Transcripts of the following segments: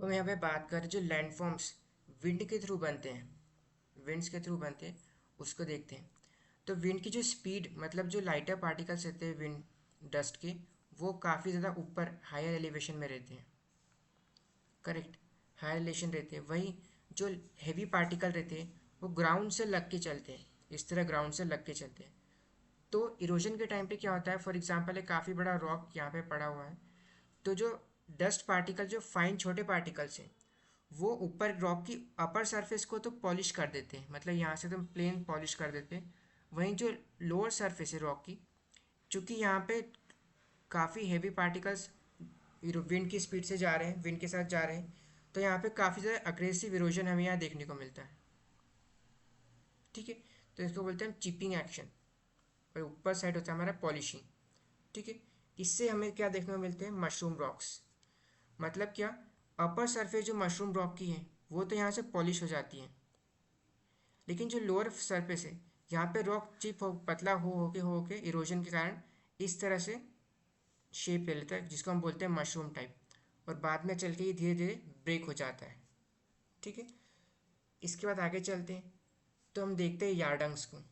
हम यहाँ पे बात करें जो लैंडफॉर्म्स विंड के थ्रू बनते हैं, विंड्स के थ्रू बनते हैं, उसको देखते हैं। तो विंड की जो स्पीड, मतलब जो लाइटर पार्टिकल्स रहते हैं विंड डस्ट के, वो काफ़ी ज़्यादा ऊपर हायर एलिवेशन में रहते हैं। करेक्ट, हायर एलिवेशन रहते हैं। वहीं जो हेवी पार्टिकल रहते हैं वो ग्राउंड से लग के चलते हैं, इस तरह ग्राउंड से लग के चलते हैं। तो इरोजन के टाइम पे क्या होता है, फॉर एग्जांपल एक काफ़ी बड़ा रॉक यहाँ पे पड़ा हुआ है, तो जो डस्ट पार्टिकल, जो फाइन छोटे पार्टिकल्स हैं, वो ऊपर रॉक की अपर सरफेस को तो पॉलिश कर देते हैं, मतलब यहाँ से एकदम प्लेन पॉलिश कर देते हैं। वहीं जो लोअर सरफेस है रॉक की, चूँकि यहाँ पे काफ़ी हैवी पार्टिकल्स विंड की स्पीड से जा रहे हैं, विंड के साथ जा रहे हैं, तो यहाँ पे काफ़ी ज़्यादा अग्रेसिव इरोजन हमें यहाँ देखने को मिलता है। ठीक है, तो इसको बोलते हैं हम चिपिंग एक्शन, और ऊपर साइड होता है हमारा पॉलिशिंग। ठीक है, इससे हमें क्या देखने को मिलते हैं, मशरूम रॉक्स। मतलब क्या, अपर सरफेस जो मशरूम रॉक की है वो तो यहाँ से पॉलिश हो जाती है, लेकिन जो लोअर सरफेस है, यहाँ पे रॉक चिप हो, पतला हो के इरोजन के कारण इस तरह से शेप ले लेता है, जिसको हम बोलते हैं मशरूम टाइप, और बाद में चल के ये धीरे धीरे ब्रेक हो जाता है। ठीक है, इसके बाद आगे चलते हैं, तो हम देखते हैं यार्डंग्स को।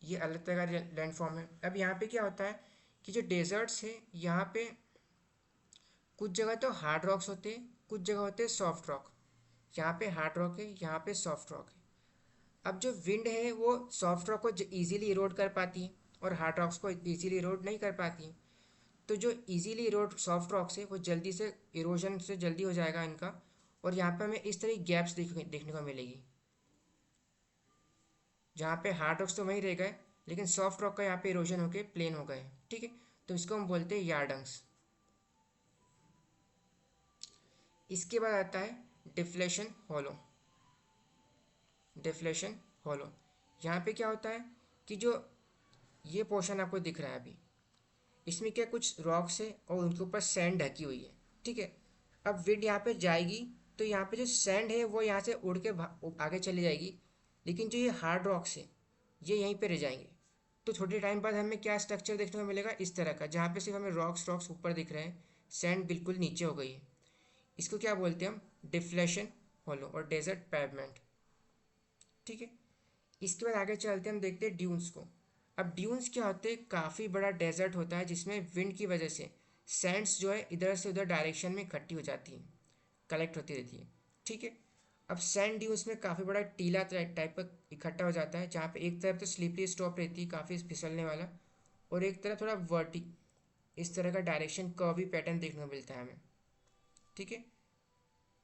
ये अलग तरह का लैंड फॉर्म है। अब यहाँ पे क्या होता है कि जो डेजर्ट्स है, यहाँ पे कुछ जगह तो हार्ड रॉक्स होते हैं, कुछ जगह होते हैं सॉफ्ट रॉक। यहाँ पे हार्ड रॉक है, यहाँ पे सॉफ्ट रॉक है। अब जो विंड है वो सॉफ्ट रॉक को इजीली इरोड कर पाती है, और हार्ड रॉक्स को इजीली इरोड नहीं कर पाती है। तो जो इजीली इरोड सॉफ्ट रॉक्स है वो जल्दी से इरोजन से जल्दी हो जाएगा इनका, और यहाँ पे हमें इस तरह की गैप्स देखने को मिलेगी, जहाँ पे हार्ड रॉक्स तो वहीं रह गए, लेकिन सॉफ्ट रॉक का यहाँ पे इरोजन होके प्लेन हो गए। ठीक है, तो इसको हम बोलते हैं यार्डंग्स। इसके बाद आता है डिफ्लेशन हॉलो। डिफ्लेशन हॉलो, यहाँ पे क्या होता है कि जो ये पोर्शन आपको दिख रहा है अभी, इसमें क्या कुछ रॉक्स है और उनके ऊपर सैंड ढकी हुई है। ठीक है, अब विंड यहाँ पे जाएगी तो यहाँ पे जो सैंड है वो यहाँ से उड़ के आगे चली जाएगी, लेकिन जो ये हार्ड रॉक्स है ये यहीं पे रह जाएंगे। तो थोड़े टाइम बाद हमें क्या स्ट्रक्चर देखने को मिलेगा, इस तरह का, जहाँ पे सिर्फ हमें रॉक्स रॉक्स ऊपर दिख रहे हैं, सैंड बिल्कुल नीचे हो गई है। इसको क्या बोलते हैं हम, डिफ्लेशन हॉलो और डेजर्ट पैवमेंट। ठीक है, इसके बाद आगे चलते हैं, हम देखते हैं ड्यून्स को। अब ड्यून्स क्या होते हैं, काफ़ी बड़ा डेजर्ट होता है जिसमें विंड की वजह से सैंड्स जो है इधर से उधर डायरेक्शन में इकट्ठी हो जाती हैं, कलेक्ट होती रहती है। ठीक है, अब सैंड ड्यून्स में काफ़ी बड़ा टीला टाइप का इकट्ठा हो जाता है, जहाँ पे एक तरफ तो स्लिपरी स्टॉप रहती है, काफ़ी फिसलने वाला, और एक तरफ थोड़ा वर्टी, इस तरह का डायरेक्शन कर्वी पैटर्न देखने को मिलता है हमें। ठीक है,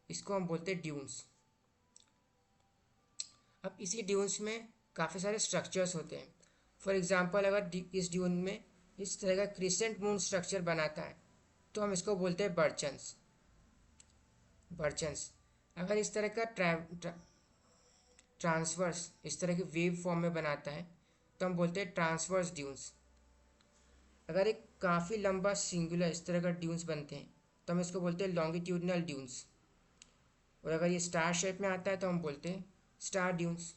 इसको हम बोलते हैं ड्यून्स। अब इसी ड्यून्स में काफ़ी सारे स्ट्रक्चर्स होते हैं। फॉर एग्जांपल अगर इस ड्यून में इस तरह का क्रिसेंट मून स्ट्रक्चर बनाता है तो हम इसको बोलते हैं बर्चन्स। बर्चन्स, अगर इस तरह का ट्रांसवर्स इस तरह के वेव फॉर्म में बनाता है तो हम बोलते हैं ट्रांसवर्स ड्यून्स। अगर एक काफ़ी लंबा सिंगुलर इस तरह का ड्यून्स बनते हैं तो हम इसको बोलते हैं लॉन्गिट्यूडनल ड्यून्स। और अगर ये स्टार शेप में आता है तो हम बोलते हैं स्टार ड्यून्स।